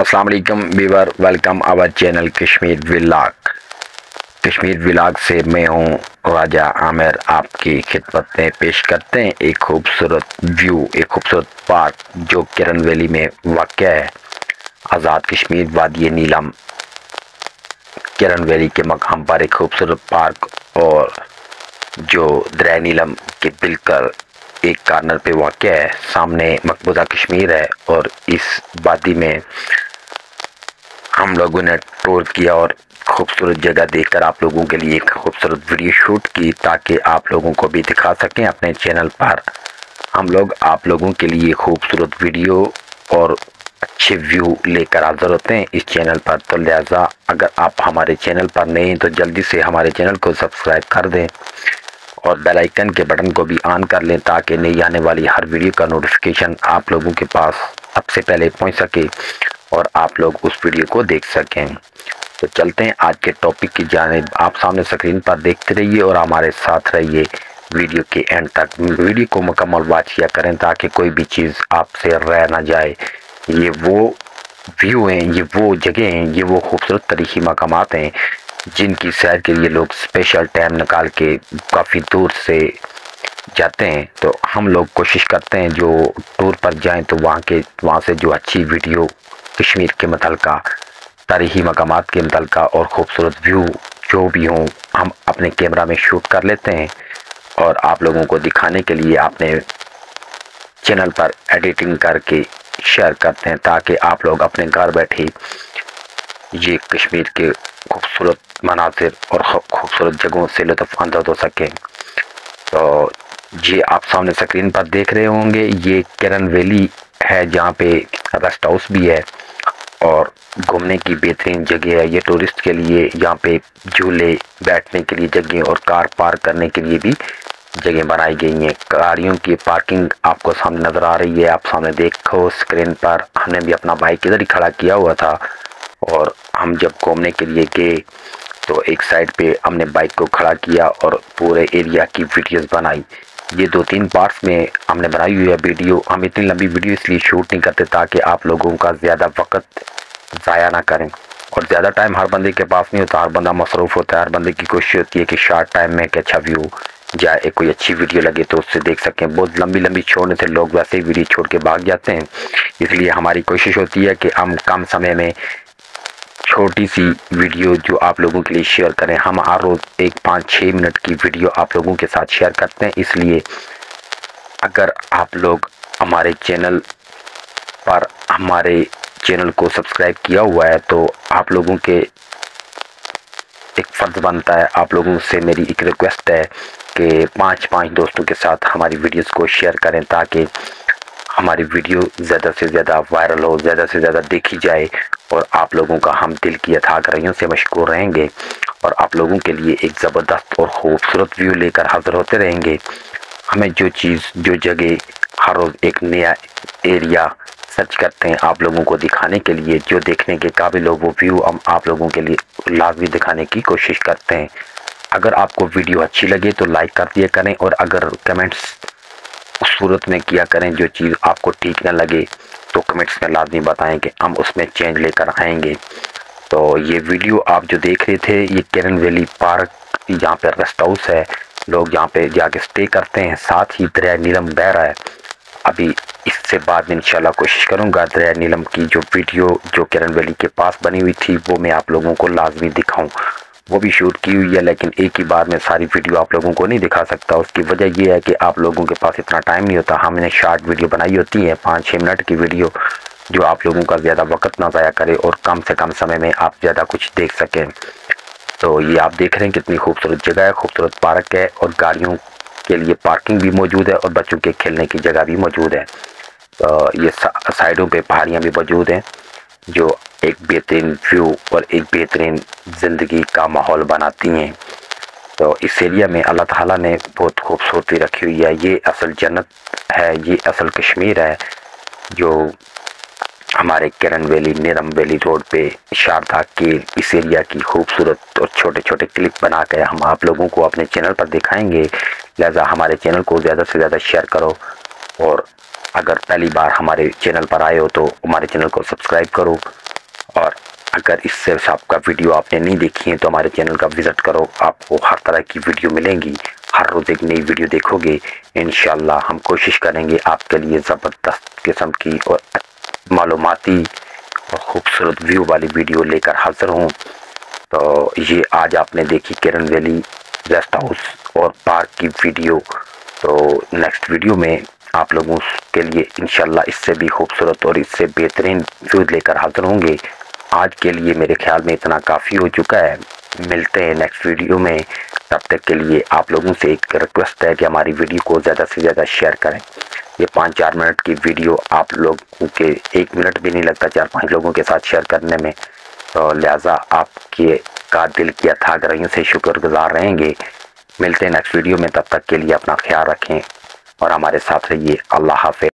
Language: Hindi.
अस्सलाम वालेकुम viewer, welcome our channel Kashmir vlog. Kashmir vlog से मैं हूँ राजा आमिर, आपकी खिदमत में पेश करते हैं एक खूबसूरत व्यू, एक खूबसूरत पार्क जो किरण वैली में वाक़ है। आज़ाद कश्मीर वादी नीलम किरण वैली के मकाम पर एक खूबसूरत पार्क और जो दरिया नीलम के बिल्कुल एक कार्नर पे वाक़ है। सामने मकबूजा कश्मीर है और इस वादी में हम लोगों ने टूर किया और खूबसूरत जगह देखकर आप लोगों के लिए एक खूबसूरत वीडियो शूट की ताकि आप लोगों को भी दिखा सकें अपने चैनल पर। हम लोग आप लोगों के लिए खूबसूरत वीडियो और अच्छे व्यू लेकर हाज़िर होते हैं इस चैनल पर। तो लिहाजा अगर आप हमारे चैनल पर नए हैं तो जल्दी से हमारे चैनल को सब्सक्राइब कर दें और बेल आइकन के बटन को भी ऑन कर लें ताकि नई आने वाली हर वीडियो का नोटिफिकेशन आप लोगों के पास सबसे पहले पहुंच सके और आप लोग उस वीडियो को देख सकें। तो चलते हैं आज के टॉपिक की जानिब। आप सामने स्क्रीन पर देखते रहिए और हमारे साथ रहिए वीडियो के एंड तक। वीडियो को मुकम्मल वॉच किया करें ताकि कोई भी चीज़ आपसे रह ना जाए। ये वो व्यू हैं, ये वो जगह हैं, ये वो खूबसूरत तरीक़ी मकामात हैं जिनकी सैर के लिए लोग स्पेशल टाइम निकाल के काफ़ी दूर से जाते हैं। तो हम लोग कोशिश करते हैं जो टूर पर जाएं तो वहाँ से जो अच्छी वीडियो कश्मीर के मुतल्लिका तारीख़ी मकामात के मुतल्लिका और ख़ूबसूरत व्यू जो भी हों हम अपने कैमरा में शूट कर लेते हैं और आप लोगों को दिखाने के लिए अपने चैनल पर एडिटिंग करके शेयर करते हैं ताकि आप लोग अपने घर बैठे ये कश्मीर के खूबसूरत मनाज़िर और खूबसूरत जगहों से लुत्फ़ अंदोज़ हो सकें। तो ये आप सामने स्क्रीन पर देख रहे होंगे, ये किरण वैली है जहाँ पे रेस्ट हाउस भी है और घूमने की बेहतरीन जगह है। ये टूरिस्ट के लिए यहाँ पे झूले, बैठने के लिए जगह और कार पार्क करने के लिए भी जगह बनाई गई हैं। गाड़ियों की पार्किंग आपको सामने नज़र आ रही है, आप सामने देखो स्क्रीन पर। हमने भी अपना बाइक इधर ही खड़ा किया हुआ था और हम जब घूमने के लिए गए तो एक साइड पे हमने बाइक को खड़ा किया और पूरे एरिया की वीडियोस बनाई। ये 2-3 पार्ट्स में हमने बनाई हुई है वीडियो। हम इतनी लंबी वीडियो इसलिए शूट नहीं करते ताकि आप लोगों का ज़्यादा वक्त ज़ाया ना करें और ज़्यादा टाइम हर बंदे के पास नहीं होता, हर बंदा मसरूफ़ होता है। हर बंदे की कोशिश होती है कि शॉर्ट टाइम में एक अच्छा व्यू जाए, कोई अच्छी वीडियो लगे तो उससे देख सकें। बहुत लंबी छोड़ने से लोग वैसे ही वीडियो छोड़ के भाग जाते हैं, इसलिए हमारी कोशिश होती है कि हम कम समय में छोटी सी वीडियो जो आप लोगों के लिए शेयर करें। हम हर रोज़ एक 5-6 मिनट की वीडियो आप लोगों के साथ शेयर करते हैं। इसलिए अगर आप लोग हमारे चैनल पर हमारे चैनल को सब्सक्राइब किया हुआ है तो आप लोगों के एक फ़र्ज़ बनता है, आप लोगों से मेरी एक रिक्वेस्ट है कि 5-5 दोस्तों के साथ हमारी वीडियोस को शेयर करें ताकि हमारी वीडियो ज़्यादा से ज़्यादा वायरल हो, ज़्यादा से ज़्यादा देखी जाए और आप लोगों का हम दिल की अथाह गहराइयों से मशकूर रहेंगे और आप लोगों के लिए एक ज़बरदस्त और ख़ूबसूरत व्यू लेकर हाज़िर होते रहेंगे। हमें जो चीज़, जो जगह हर रोज़ एक नया एरिया सर्च करते हैं आप लोगों को दिखाने के लिए, जो देखने के काबिल हो वो व्यू हम आप लोगों के लिए लाजमी दिखाने की कोशिश करते हैं। अगर आपको वीडियो अच्छी लगे तो लाइक कर दिया करें और अगर कमेंट्स उस सूरत में किया करें जो चीज़ आपको ठीक ना लगे तो कमेंट्स में लाजमी बताएं कि हम उसमें चेंज लेकर आएंगे। तो ये वीडियो आप जो देख रहे थे ये किरण वैली पार्क, यहाँ पे रेस्ट हाउस है, लोग यहाँ पे जाके स्टे करते हैं, साथ ही दरिया नीलम बह रहा है। अभी इससे बाद में इंशाल्लाह कोशिश करूँगा दरिया नीलम की जो वीडियो जो किरण वैली के पास बनी हुई थी वो मैं आप लोगों को लाजमी दिखाऊँ। वो भी शूट की हुई है लेकिन एक ही बार में सारी वीडियो आप लोगों को नहीं दिखा सकता। उसकी वजह ये है कि आप लोगों के पास इतना टाइम नहीं होता। हमने शॉर्ट वीडियो बनाई होती है 5-6 मिनट की वीडियो जो आप लोगों का ज़्यादा वक्त ना ज़ाया करे और कम से कम समय में आप ज़्यादा कुछ देख सकें। तो ये आप देख रहे हैं कितनी खूबसूरत जगह है, खूबसूरत पार्क है और गाड़ियों के लिए पार्किंग भी मौजूद है और बच्चों के खेलने की जगह भी मौजूद है। तो ये साइडों पे पहाड़ियाँ भी मौजूद हैं जो एक बेहतरीन व्यू और एक बेहतरीन ज़िंदगी का माहौल बनाती हैं। तो इस एरिया में अल्लाह ताला ने बहुत खूबसूरती रखी हुई है। ये असल जन्नत है, ये असल कश्मीर है जो हमारे किरण वैली, नीलम वैली रोड पे शारदा के इस एरिया की खूबसूरत और छोटे छोटे क्लिप बना कर हम आप लोगों को अपने चैनल पर दिखाएंगे। लिहाजा हमारे चैनल को ज़्यादा से ज़्यादा शेयर करो और अगर पहली बार हमारे चैनल पर आए हो तो हमारे चैनल को सब्सक्राइब करो अगर इससे आपका वीडियो आपने नहीं देखी है तो हमारे चैनल का विज़िट करो, आपको हर तरह की वीडियो मिलेंगी। हर रोज़ एक नई वीडियो देखोगे। इंशाल्लाह हम कोशिश करेंगे आपके लिए ज़बरदस्त किस्म की और मालूमाती और ख़ूबसूरत व्यू वाली वीडियो लेकर हाज़िर हूँ। तो ये आज आपने देखी किरण वैली गेस्ट हाउस और पार्क की वीडियो। तो नेक्स्ट वीडियो में आप लोगों के लिए इंशाल्लाह इससे भी खूबसूरत और इससे बेहतरीन व्यू लेकर हाज़िर होंगे। आज के लिए मेरे ख्याल में इतना काफ़ी हो चुका है। मिलते हैं नेक्स्ट वीडियो में। तब तक के लिए आप लोगों से एक रिक्वेस्ट है कि हमारी वीडियो को ज़्यादा से ज़्यादा शेयर करें। ये 5-4 मिनट की वीडियो आप लोगों के 1 मिनट भी नहीं लगता 4-5 लोगों के साथ शेयर करने में। तो लिहाजा आपके का दिल की अथाह गहराइयों से शुक्रगुजार रहेंगे। मिलते हैं नेक्स्ट वीडियो में। तब तक के लिए अपना ख्याल रखें और हमारे साथ रहिए। अल्लाह हाफ़िज़।